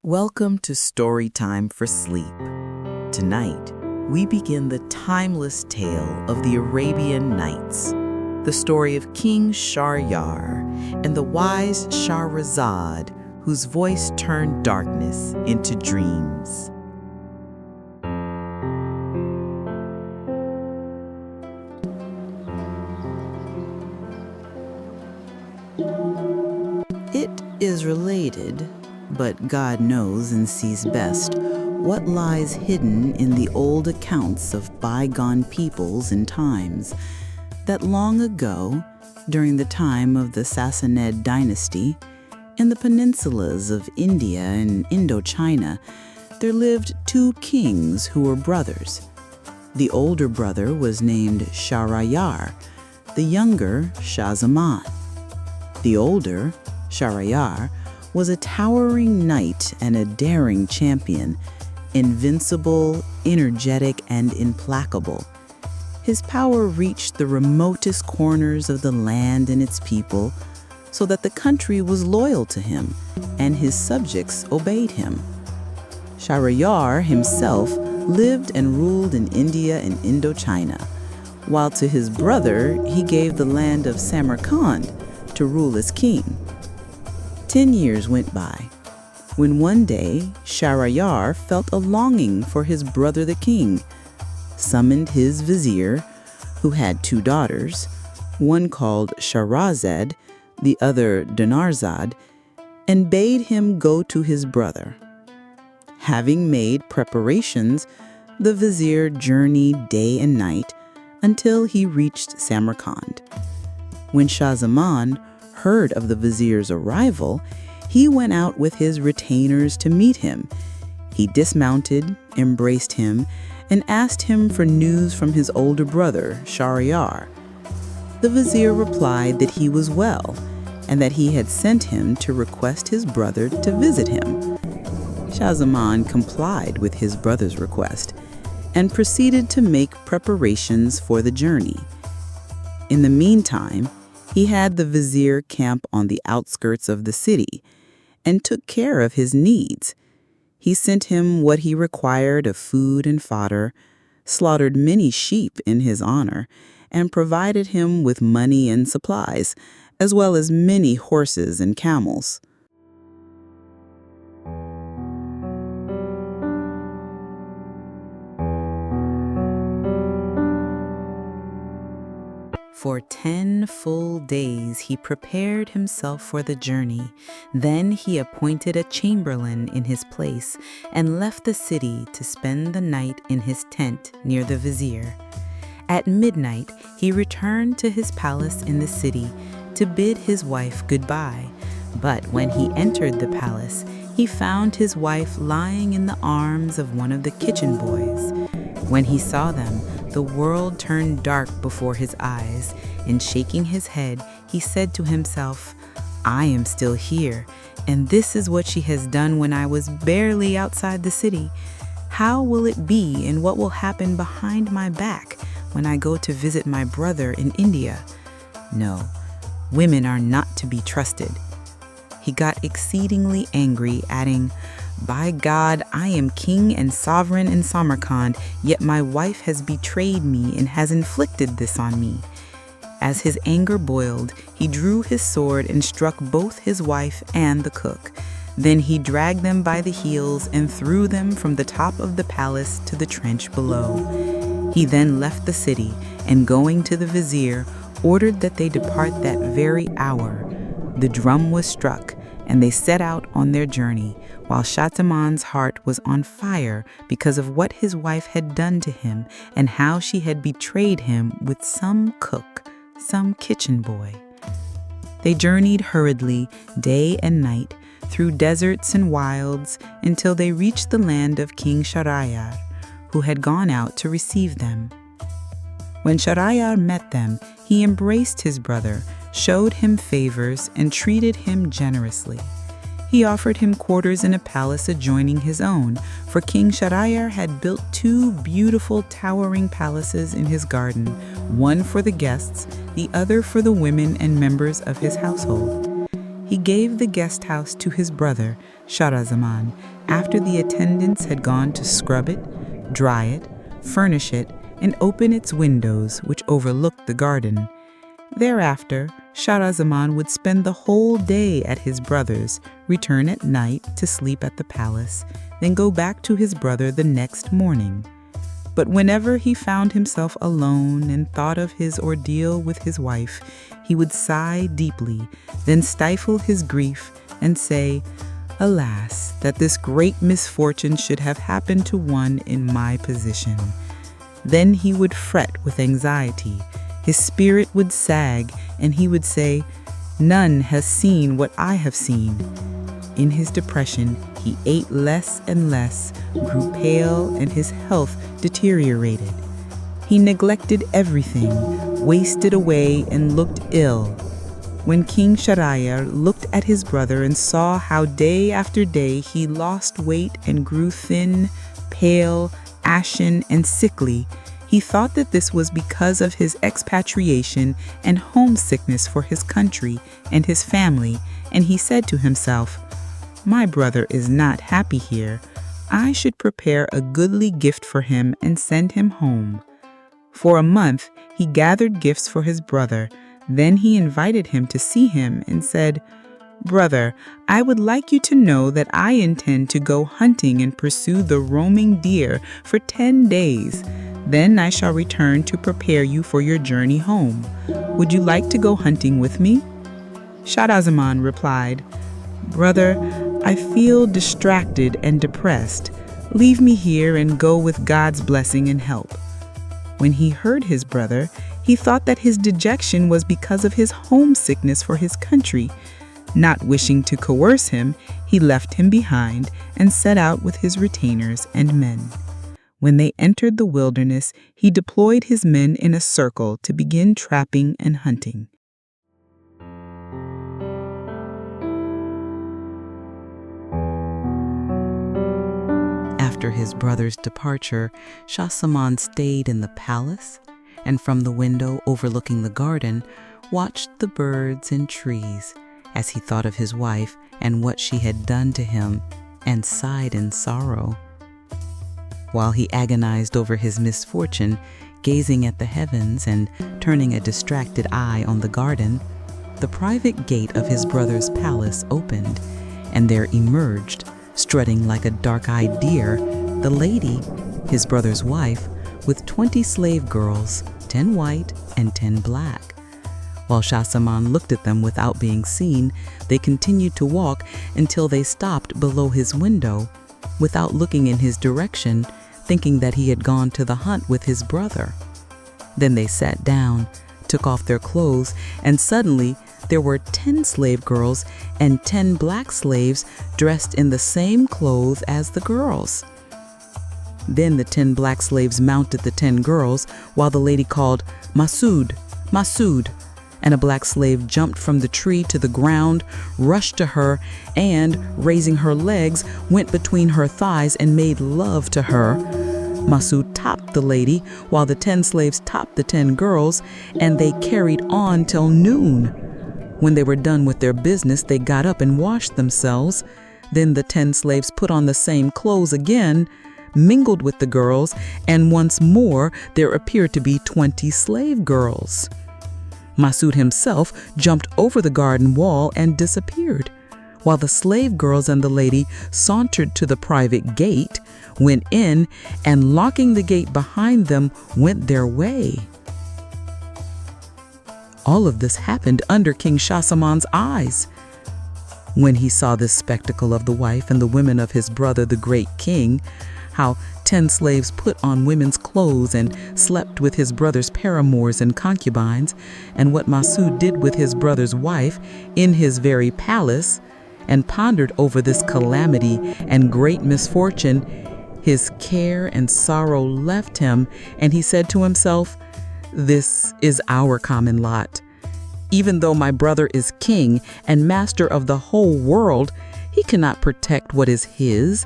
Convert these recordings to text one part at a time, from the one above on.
Welcome to Storytime for Sleep. Tonight, we begin the timeless tale of the Arabian Nights, the story of King Shahrayar and the wise Shahrazad, whose voice turned darkness into dreams. It is related, but God knows and sees best, what lies hidden in the old accounts of bygone peoples and times, that long ago, during the time of the Sassanid dynasty, in the peninsulas of India and Indochina, there lived two kings who were brothers. The older brother was named Shahrayar, the younger Shahzaman. The older, Shahrayar, was a towering knight and a daring champion, invincible, energetic, and implacable. His power reached the remotest corners of the land and its people, so that the country was loyal to him, and his subjects obeyed him. Shahrayar himself lived and ruled in India and Indochina, while to his brother he gave the land of Samarkand to rule as king. 10 years went by, when one day Shahrayar felt a longing for his brother the king, summoned his Vizier, who had two daughters, one called Shahrazad, the other Dinarzad, and bade him go to his brother. Having made preparations, the Vizier journeyed day and night until he reached Samarkand. When Shahzaman heard of the Vizier's arrival, he went out with his retainers to meet him. He dismounted, embraced him, and asked him for news from his older brother, Shahrayar. The Vizier replied that he was well, and that he had sent him to request his brother to visit him. Shahzaman complied with his brother's request, and proceeded to make preparations for the journey. In the meantime, he had the Vizier camp on the outskirts of the city and took care of his needs. He sent him what he required of food and fodder, slaughtered many sheep in his honor, and provided him with money and supplies, as well as many horses and camels. For 10 full days he prepared himself for the journey. Then he appointed a chamberlain in his place and left the city to spend the night in his tent near the Vizier. At midnight he returned to his palace in the city to bid his wife goodbye. But when he entered the palace, he found his wife lying in the arms of one of the kitchen boys. When he saw them, the world turned dark before his eyes, and shaking his head, he said to himself, "I am still here, and this is what she has done when I was barely outside the city. How will it be, and what will happen behind my back when I go to visit my brother in India? No, women are not to be trusted." He got exceedingly angry, adding, "By God, I am king and sovereign in Samarkand, yet my wife has betrayed me and has inflicted this on me." As his anger boiled, he drew his sword and struck both his wife and the cook. Then he dragged them by the heels and threw them from the top of the palace to the trench below. He then left the city, and going to the Vizier, ordered that they depart that very hour. The drum was struck, and they set out on their journey, while Shahzaman's heart was on fire because of what his wife had done to him and how she had betrayed him with some cook, some kitchen boy. They journeyed hurriedly, day and night, through deserts and wilds, until they reached the land of King Shahrayar, who had gone out to receive them. When Shahrayar met them, he embraced his brother, showed him favors, and treated him generously. He offered him quarters in a palace adjoining his own, for King Shahrayar had built 2 beautiful towering palaces in his garden, one for the guests, the other for the women and members of his household. he gave the guest house to his brother, Shahzaman, after the attendants had gone to scrub it, dry it, furnish it, and open its windows, which overlooked the garden. Thereafter, Shahzaman would spend the whole day at his brother's, return at night to sleep at the palace, then go back to his brother the next morning. But whenever he found himself alone and thought of his ordeal with his wife, he would sigh deeply, then stifle his grief and say, "Alas, that this great misfortune should have happened to one in my position." Then he would fret with anxiety, his spirit would sag, and he would say, "None has seen what I have seen." In his depression, he ate less and less, grew pale, and his health deteriorated. He neglected everything, wasted away, and looked ill. When King Shahrayar looked at his brother and saw how day after day he lost weight and grew thin, pale, ashen, and sickly, he thought that this was because of his expatriation and homesickness for his country and his family, and he said to himself, "My brother is not happy here. I should prepare a goodly gift for him and send him home." For a month he gathered gifts for his brother. Then he invited him to see him and said, "Brother, I would like you to know that I intend to go hunting and pursue the roaming deer for 10 days. Then I shall return to prepare you for your journey home. Would you like to go hunting with me?" Shahzaman replied, "Brother, I feel distracted and depressed. Leave me here and go with God's blessing and help." When he heard his brother, he thought that his dejection was because of his homesickness for his country. Not wishing to coerce him, he left him behind and set out with his retainers and men. When they entered the wilderness, he deployed his men in a circle to begin trapping and hunting. After his brother's departure, Shahzaman stayed in the palace, and from the window overlooking the garden, watched the birds and trees, as he thought of his wife and what she had done to him, and sighed in sorrow. While he agonized over his misfortune, gazing at the heavens and turning a distracted eye on the garden, the private gate of his brother's palace opened, and there emerged, strutting like a dark-eyed deer, the lady, his brother's wife, with 20 slave girls, 10 white and 10 black. While Shahzaman looked at them without being seen, they continued to walk until they stopped below his window, without looking in his direction, thinking that he had gone to the hunt with his brother. Then they sat down, took off their clothes, and suddenly there were 10 slave girls and 10 black slaves dressed in the same clothes as the girls. Then the 10 black slaves mounted the 10 girls, while the lady called, "Masood, Masood," and a black slave jumped from the tree to the ground, rushed to her, and, raising her legs, went between her thighs and made love to her. Masood topped the lady, while the 10 slaves topped the 10 girls, and they carried on till noon. When they were done with their business, they got up and washed themselves. Then the 10 slaves put on the same clothes again, mingled with the girls, and once more there appeared to be 20 slave girls. Masood himself jumped over the garden wall and disappeared, while the slave girls and the lady sauntered to the private gate, went in, and locking the gate behind them, went their way. All of this happened under King Shahzaman's eyes. When he saw this spectacle of the wife and the women of his brother, the great king, how 10 slaves put on women's clothes and slept with his brother's paramours and concubines, and what Masood did with his brother's wife in his very palace, and pondered over this calamity and great misfortune, his care and sorrow left him, and he said to himself, "This is our common lot. Even though my brother is king and master of the whole world, he cannot protect what is his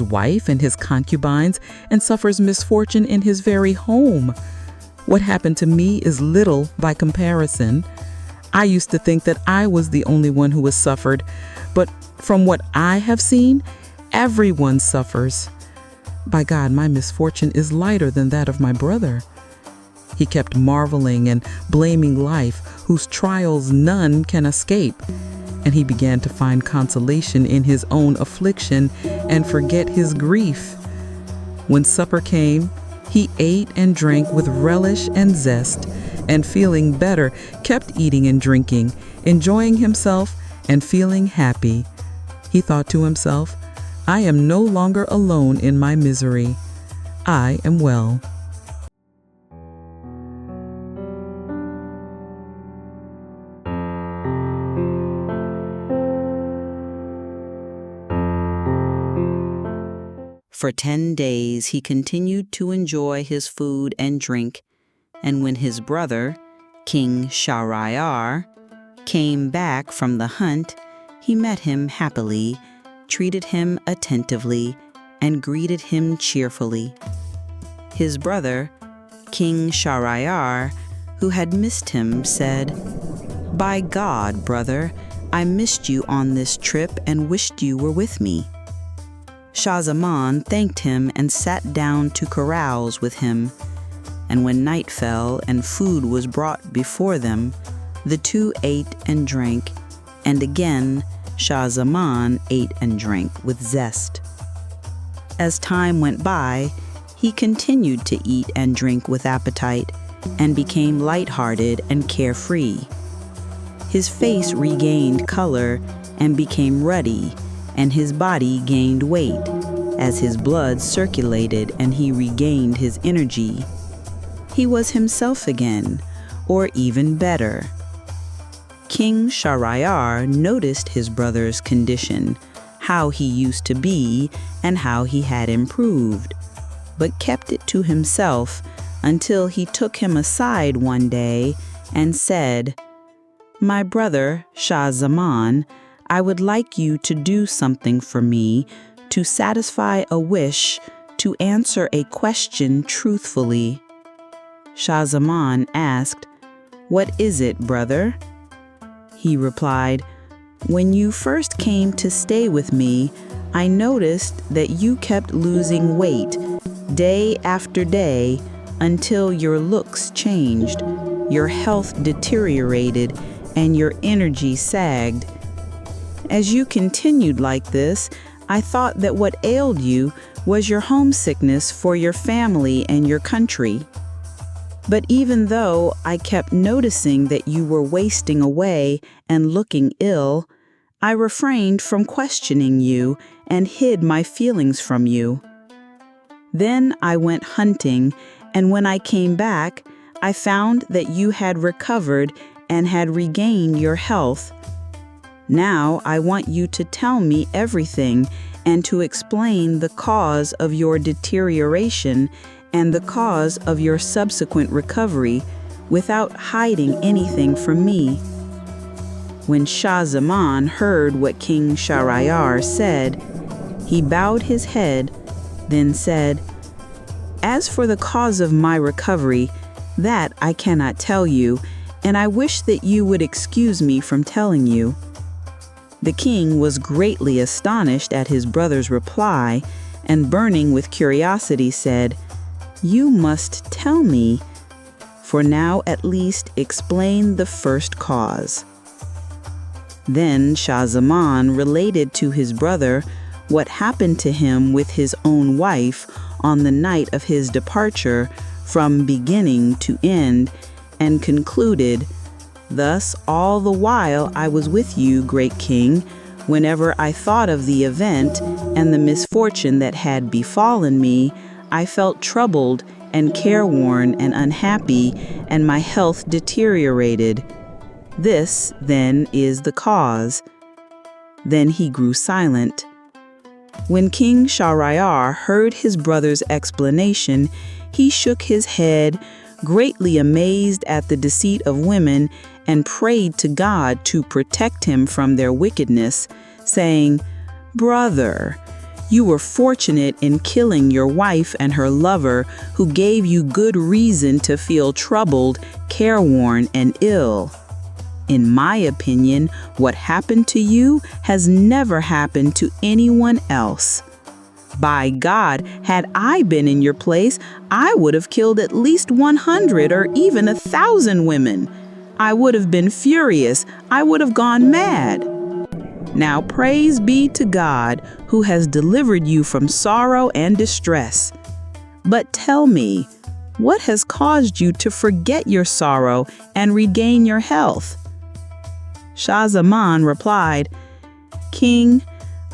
wife and his concubines, and suffers misfortune in his very home. What happened to me is little by comparison. I used to think that I was the only one who has suffered, but from what I have seen, everyone suffers. By God, my misfortune is lighter than that of my brother." He kept marveling and blaming life, whose trials none can escape, and he began to find consolation in his own affliction and forget his grief. When supper came, he ate and drank with relish and zest, and feeling better, kept eating and drinking, enjoying himself and feeling happy. He thought to himself, "I am no longer alone in my misery. I am well." For 10 days he continued to enjoy his food and drink, and when his brother, King Shahrayar, came back from the hunt, he met him happily, treated him attentively, and greeted him cheerfully. His brother, King Shahrayar, who had missed him, said, "By God, brother, I missed you on this trip and wished you were with me." Shahzaman thanked him and sat down to carouse with him, and when night fell and food was brought before them, the two ate and drank, and again Shahzaman ate and drank with zest. As time went by, he continued to eat and drink with appetite, and became light-hearted and carefree. His face regained color and became ruddy, and his body gained weight, as his blood circulated and he regained his energy. He was himself again, or even better. King Shahrayar noticed his brother's condition, how he used to be and how he had improved, but kept it to himself until he took him aside one day and said, "My brother, Shahzaman, I would like you to do something for me, to satisfy a wish, to answer a question truthfully." Shahzaman asked, "What is it, brother?" He replied, "When you first came to stay with me, I noticed that you kept losing weight day after day until your looks changed, your health deteriorated, and your energy sagged. As you continued like this, I thought that what ailed you was your homesickness for your family and your country. But even though I kept noticing that you were wasting away and looking ill, I refrained from questioning you and hid my feelings from you. Then I went hunting, and when I came back, I found that you had recovered and had regained your health. Now I want you to tell me everything and to explain the cause of your deterioration and the cause of your subsequent recovery without hiding anything from me." When Shahzaman heard what King Shahrayar said, he bowed his head, then said, "As for the cause of my recovery, that I cannot tell you, and I wish that you would excuse me from telling you." The king was greatly astonished at his brother's reply, and burning with curiosity said, "You must tell me, for now at least explain the first cause." Then Shahzaman related to his brother what happened to him with his own wife on the night of his departure from beginning to end, and concluded, "Thus all the while I was with you, great king, whenever I thought of the event and the misfortune that had befallen me, I felt troubled and careworn and unhappy, and my health deteriorated. This, then, is the cause." Then he grew silent. When King Shahrayar heard his brother's explanation, he shook his head, greatly amazed at the deceit of women, and prayed to God to protect him from their wickedness, saying, "Brother, you were fortunate in killing your wife and her lover, who gave you good reason to feel troubled, careworn, and ill. In my opinion, what happened to you has never happened to anyone else. By God, had I been in your place, I would have killed at least 100 or even 1,000 women. I would have been furious. I would have gone mad. Now praise be to God, who has delivered you from sorrow and distress. But tell me, what has caused you to forget your sorrow and regain your health?" Shahzaman replied, "King,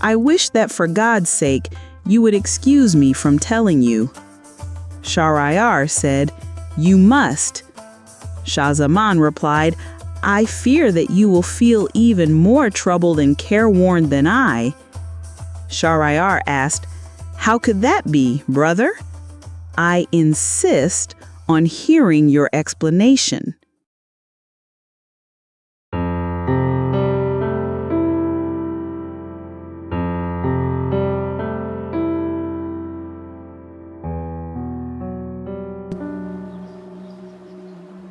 I wish that for God's sake you would excuse me from telling you." Shahrayar said, "You must." Shahzaman replied, "I fear that you will feel even more troubled and careworn than I." Shahrayar asked, "How could that be, brother?" "I insist on hearing your explanation."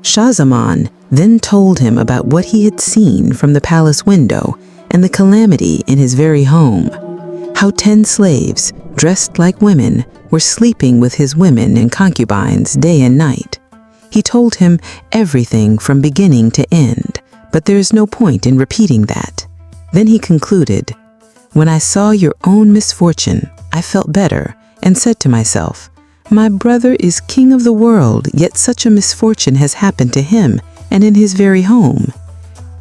Shahzaman then told him about what he had seen from the palace window and the calamity in his very home, how 10 slaves, dressed like women, were sleeping with his women and concubines day and night. He told him everything from beginning to end, but there is no point in repeating that. Then he concluded, "When I saw your own misfortune, I felt better and said to myself, 'My brother is king of the world, yet such a misfortune has happened to him and in his very home.'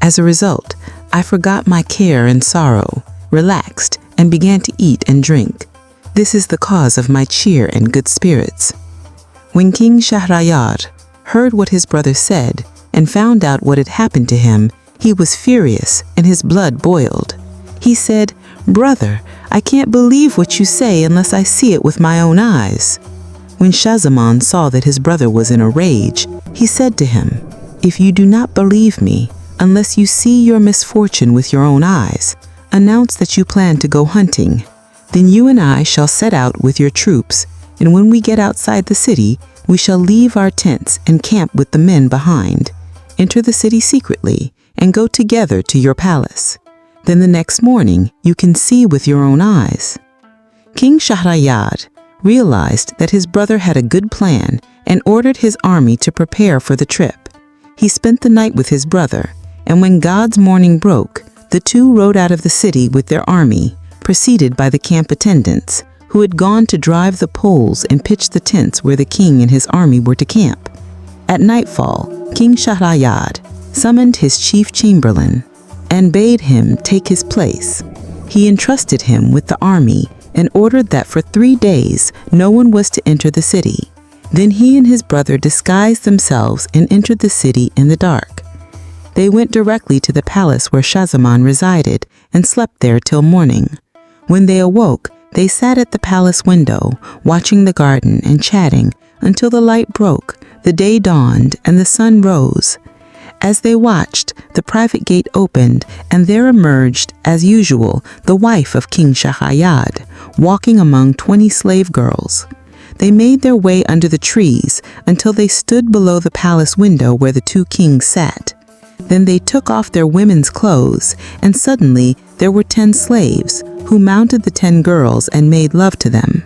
As a result, I forgot my care and sorrow, relaxed, and began to eat and drink. This is the cause of my cheer and good spirits." When King Shahrayar heard what his brother said and found out what had happened to him, he was furious and his blood boiled. He said, "Brother, I can't believe what you say unless I see it with my own eyes." When Shahzaman saw that his brother was in a rage, he said to him, "If you do not believe me, unless you see your misfortune with your own eyes, announce that you plan to go hunting. Then you and I shall set out with your troops, and when we get outside the city, we shall leave our tents and camp with the men behind. Enter the city secretly and go together to your palace. Then the next morning you can see with your own eyes." King Shahrayar realized that his brother had a good plan and ordered his army to prepare for the trip. He spent the night with his brother, and when God's morning broke, the two rode out of the city with their army, preceded by the camp attendants, who had gone to drive the poles and pitch the tents where the king and his army were to camp. At nightfall, King Shahrayar summoned his chief chamberlain and bade him take his place. He entrusted him with the army and ordered that for 3 days no one was to enter the city. Then he and his brother disguised themselves and entered the city in the dark. They went directly to the palace where Shahzaman resided and slept there till morning. When they awoke, they sat at the palace window, watching the garden and chatting until the light broke, the day dawned, and the sun rose. As they watched, the private gate opened, and there emerged, as usual, the wife of King Shahrayar, walking among 20 slave girls. They made their way under the trees until they stood below the palace window where the two kings sat. Then they took off their women's clothes, and suddenly there were 10 slaves, who mounted the 10 girls and made love to them.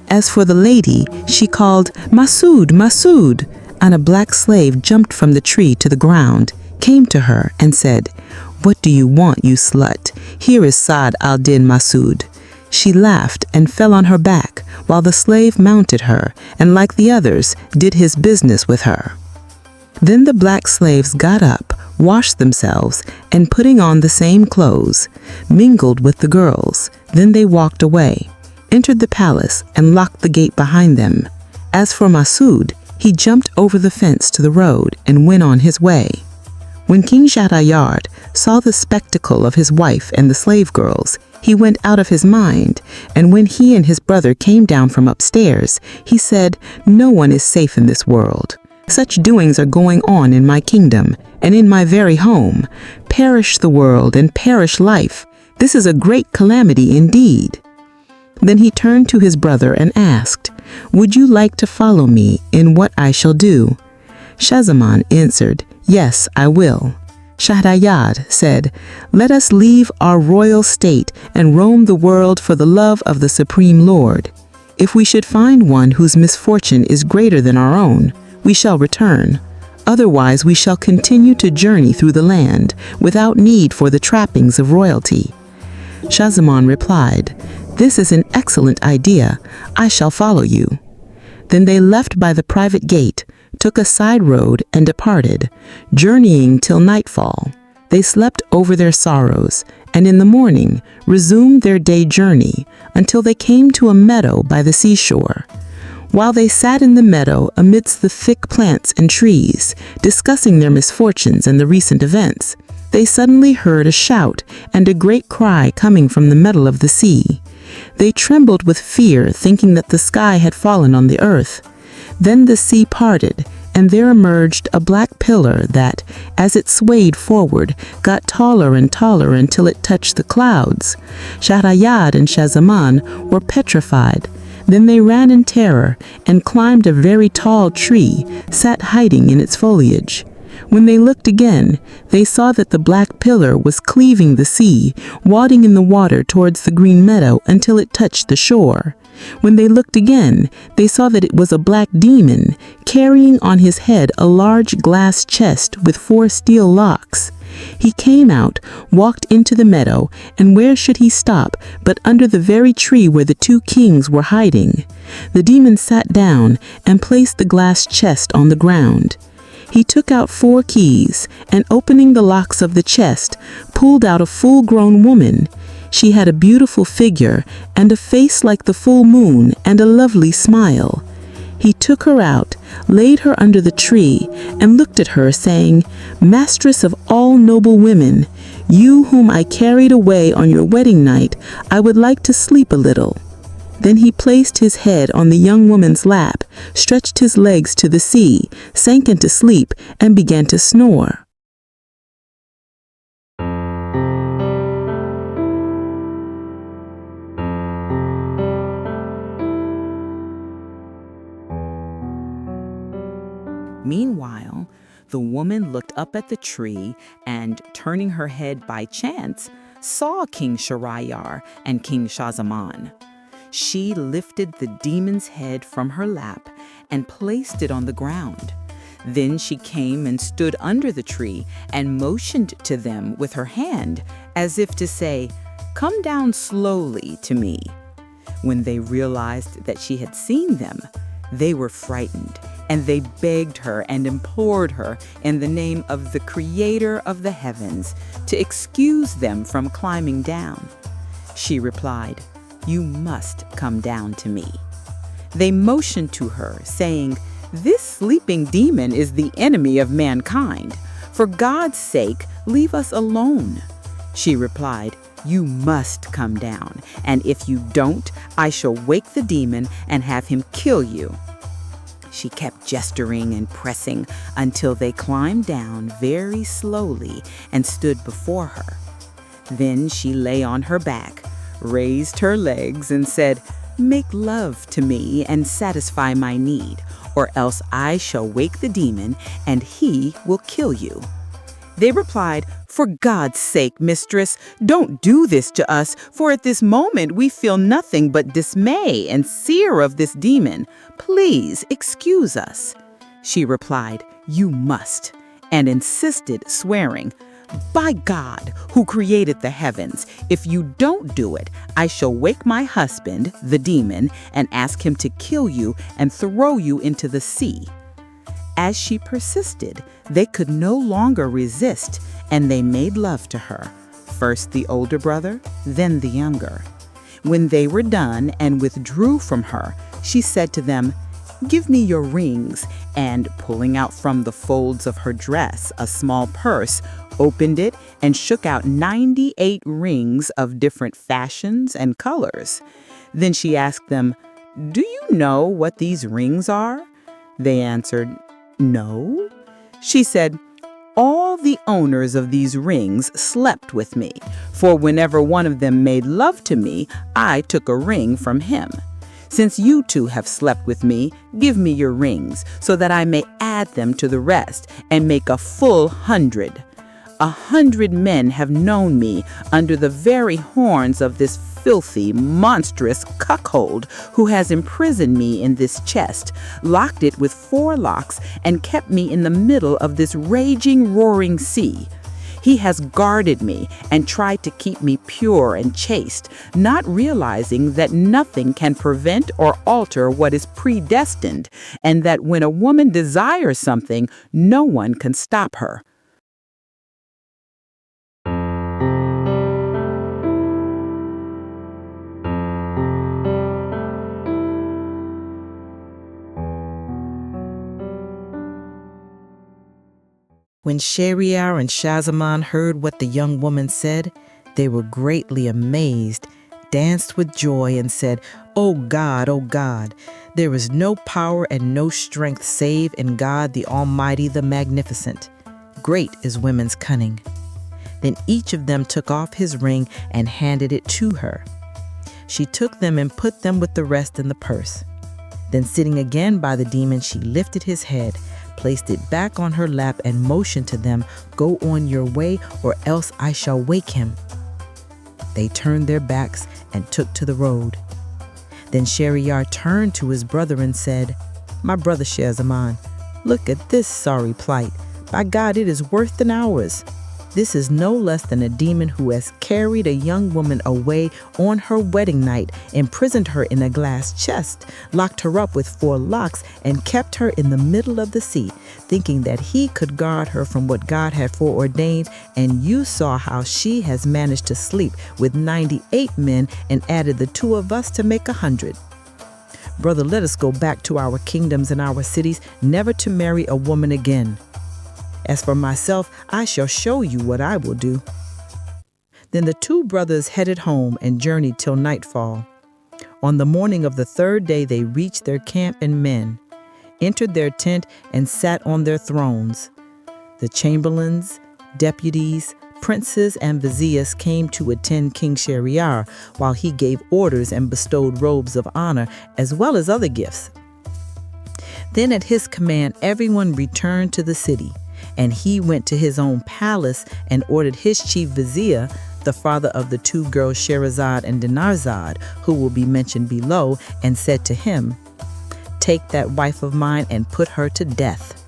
As for the lady, she called, "Masood, Masood," and a black slave jumped from the tree to the ground, came to her, and said, "What do you want, you slut? Here is Saad al-Din Masood." She laughed and fell on her back, while the slave mounted her, and like the others, did his business with her. Then the black slaves got up, washed themselves, and putting on the same clothes, mingled with the girls. Then they walked away, entered the palace, and locked the gate behind them. As for Masood, he jumped over the fence to the road and went on his way. When King Shahrayar saw the spectacle of his wife and the slave girls, he went out of his mind, and when he and his brother came down from upstairs, he said, "No one is safe in this world. Such doings are going on in my kingdom and in my very home. Perish the world and perish life. This is a great calamity indeed." Then he turned to his brother and asked, "Would you like to follow me in what I shall do?" Shahzaman answered, "Yes, I will." Shahrayar said, "Let us leave our royal state and roam the world for the love of the Supreme Lord. If we should find one whose misfortune is greater than our own, we shall return. Otherwise, we shall continue to journey through the land without need for the trappings of royalty." Shahzaman replied, "This is an excellent idea. I shall follow you." Then they left by the private gate, took a side road, and departed, journeying till nightfall. They slept over their sorrows, and in the morning resumed their day journey until they came to a meadow by the seashore. While they sat in the meadow amidst the thick plants and trees, discussing their misfortunes and the recent events, they suddenly heard a shout and a great cry coming from the middle of the sea. They trembled with fear, thinking that the sky had fallen on the earth. Then the sea parted, and there emerged a black pillar that, as it swayed forward, got taller and taller until it touched the clouds. Shahrayar and Shahzaman were petrified. Then they ran in terror and climbed a very tall tree, sat hiding in its foliage. When they looked again, they saw that the black pillar was cleaving the sea, wading in the water towards the green meadow until it touched the shore. When they looked again, they saw that it was a black demon, carrying on his head a large glass chest with 4 steel locks. He came out, walked into the meadow, and where should he stop but under the very tree where the 2 kings were hiding. The demon sat down and placed the glass chest on the ground. He took out 4 keys and, opening the locks of the chest, pulled out a full-grown woman. She had a beautiful figure and a face like the full moon and a lovely smile. He took her out, laid her under the tree, and looked at her, saying, "Mistress of all noble women, you whom I carried away on your wedding night, I would like to sleep a little." Then he placed his head on the young woman's lap, stretched his legs to the sea, sank into sleep, and began to snore. Meanwhile, the woman looked up at the tree and, turning her head by chance, saw King Shahrayar and King Shahzaman. She lifted the demon's head from her lap and placed it on the ground. Then she came and stood under the tree and motioned to them with her hand, as if to say, "Come down slowly to me." When they realized that she had seen them, they were frightened, and they begged her and implored her in the name of the Creator of the heavens to excuse them from climbing down. She replied, "You must come down to me." They motioned to her, saying, "This sleeping demon is the enemy of mankind. For God's sake, leave us alone." She replied, "You must come down, and if you don't, I shall wake the demon and have him kill you." She kept gesturing and pressing until they climbed down very slowly and stood before her. Then she lay on her back, raised her legs, and said, "Make love to me and satisfy my need, or else I shall wake the demon and he will kill you." They replied, "For God's sake, mistress, don't do this to us, for at this moment we feel nothing but dismay and fear of this demon. Please excuse us." She replied, "You must," and insisted, swearing, "By God, who created the heavens, if you don't do it, I shall wake my husband, the demon, and ask him to kill you and throw you into the sea." As she persisted, they could no longer resist, and they made love to her, first the older brother, then the younger. When they were done and withdrew from her, she said to them, "Give me your rings," and, pulling out from the folds of her dress a small purse, opened it and shook out 98 rings of different fashions and colors. Then she asked them, "Do you know what these rings are?" They answered, "No." She said, "All the owners of these rings slept with me, for whenever one of them made love to me, I took a ring from him. Since you 2 have slept with me, give me your rings, so that I may add them to the rest and make a full 100. 100 men have known me under the very horns of this filthy, monstrous cuckold who has imprisoned me in this chest, locked it with 4 locks, and kept me in the middle of this raging, roaring sea. He has guarded me and tried to keep me pure and chaste, not realizing that nothing can prevent or alter what is predestined, and that when a woman desires something, no one can stop her. When Shahrayar and Shahzaman heard what the young woman said, they were greatly amazed, danced with joy, and said, O God, there is no power and no strength save in God the Almighty, the Magnificent. Great is women's cunning. Then each of them took off his ring and handed it to her. She took them and put them with the rest in the purse. Then sitting again by the demon, she lifted his head, placed it back on her lap, and motioned to them, Go on your way, or else I shall wake him. They turned their backs and took to the road. Then Shahrayar turned to his brother and said, My brother Shahzaman, look at this sorry plight. By God, it is worse than ours. This is no less than a demon who has carried a young woman away on her wedding night, imprisoned her in a glass chest, locked her up with 4 locks, and kept her in the middle of the sea, thinking that he could guard her from what God had foreordained. And you saw how she has managed to sleep with 98 men and added the 2 of us to make 100. Brother, let us go back to our kingdoms and our cities, never to marry a woman again. As for myself, I shall show you what I will do. Then the 2 brothers headed home and journeyed till nightfall. On the morning of the 3rd day they reached their camp and men, entered their tent, and sat on their thrones. The chamberlains, deputies, princes, and viziers came to attend King Shahrayar, while he gave orders and bestowed robes of honor, as well as other gifts. Then at his command everyone returned to the city, and he went to his own palace and ordered his chief vizier, the father of the 2 girls Shahrazad and Dinarzad, who will be mentioned below, and said to him, Take that wife of mine and put her to death.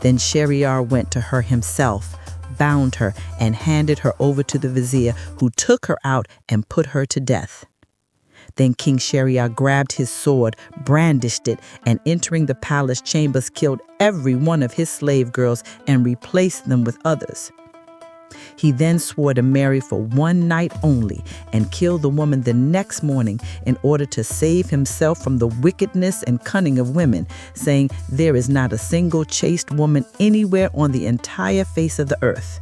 Then Shahrayar went to her himself, bound her, and handed her over to the vizier, who took her out and put her to death. Then King Shahrayar grabbed his sword, brandished it, and entering the palace chambers, killed every one of his slave girls and replaced them with others. He then swore to marry for 1 night only and kill the woman the next morning in order to save himself from the wickedness and cunning of women, saying, There is not a single chaste woman anywhere on the entire face of the earth.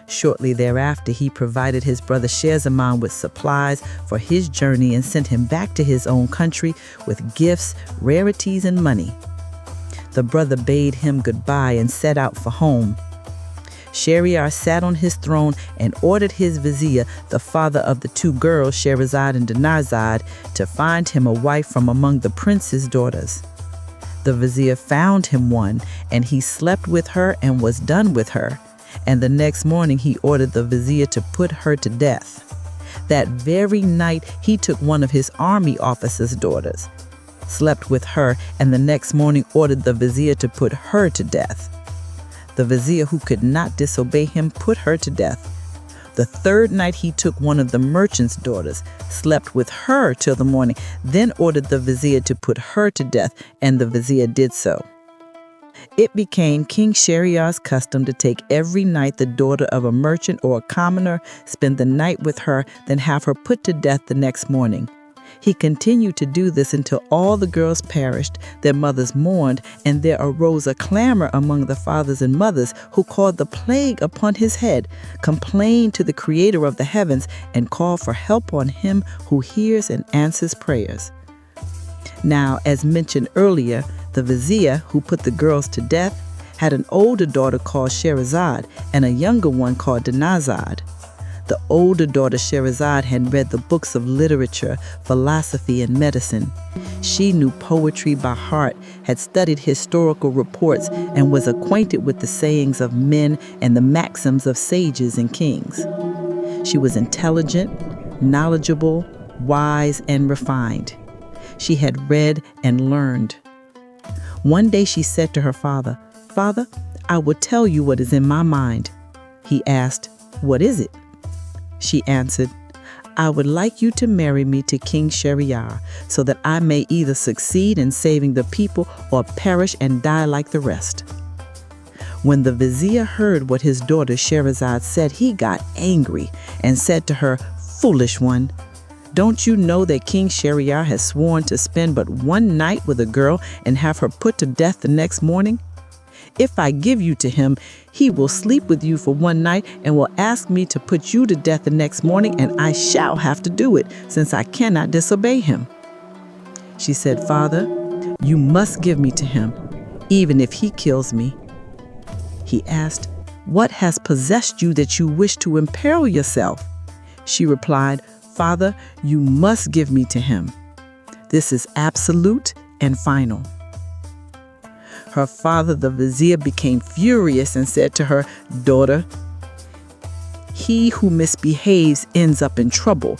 Shortly thereafter, he provided his brother Shahzaman with supplies for his journey and sent him back to his own country with gifts, rarities, and money. The brother bade him goodbye and set out for home. Shahrayar sat on his throne and ordered his vizier, the father of the 2 girls, Shahrazad and Dinarzad, to find him a wife from among the prince's daughters. The vizier found him one, and he slept with her and was done with her. And the next morning he ordered the vizier to put her to death. That very night he took one of his army officers' daughters, slept with her, and the next morning ordered the vizier to put her to death. The vizier, who could not disobey him, put her to death. The 3rd night he took one of the merchant's daughters, slept with her till the morning, then ordered the vizier to put her to death, and the vizier did so. It became King Shahrayar's custom to take every night the daughter of a merchant or a commoner, spend the night with her, then have her put to death the next morning. He continued to do this until all the girls perished, their mothers mourned, and there arose a clamor among the fathers and mothers, who called the plague upon his head, complained to the Creator of the heavens, and called for help on him who hears and answers prayers. Now, as mentioned earlier, the vizier who put the girls to death had an older daughter called Shahrazad and a younger one called Dinarzad. The older daughter, Shahrazad, had read the books of literature, philosophy, and medicine. She knew poetry by heart, had studied historical reports, and was acquainted with the sayings of men and the maxims of sages and kings. She was intelligent, knowledgeable, wise, and refined. She had read and learned. One day she said to her father, "Father, I will tell you what is in my mind." He asked, "What is it?" She answered, "I would like you to marry me to King Shahrayar, so that I may either succeed in saving the people or perish and die like the rest." When the Vizier heard what his daughter Shahrazad said, he got angry and said to her, "Foolish one, don't you know that King Shahrayar has sworn to spend but one night with a girl and have her put to death the next morning? If I give you to him, he will sleep with you for one night and will ask me to put you to death the next morning, and I shall have to do it, since I cannot disobey him." She said, "Father, you must give me to him, even if he kills me." He asked, "What has possessed you that you wish to imperil yourself?" She replied, "Father, you must give me to him. This is absolute and final." Her father, the Vizier, became furious and said to her, "Daughter, he who misbehaves ends up in trouble,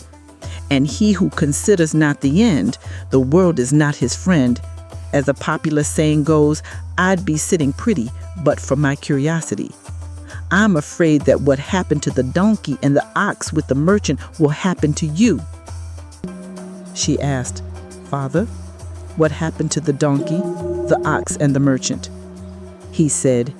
and he who considers not the end, the world is not his friend. As a popular saying goes, I'd be sitting pretty but for my curiosity. I'm afraid that what happened to the donkey and the ox with the merchant will happen to you." She asked, "Father, what happened to the donkey, the ox, and the merchant?" He said,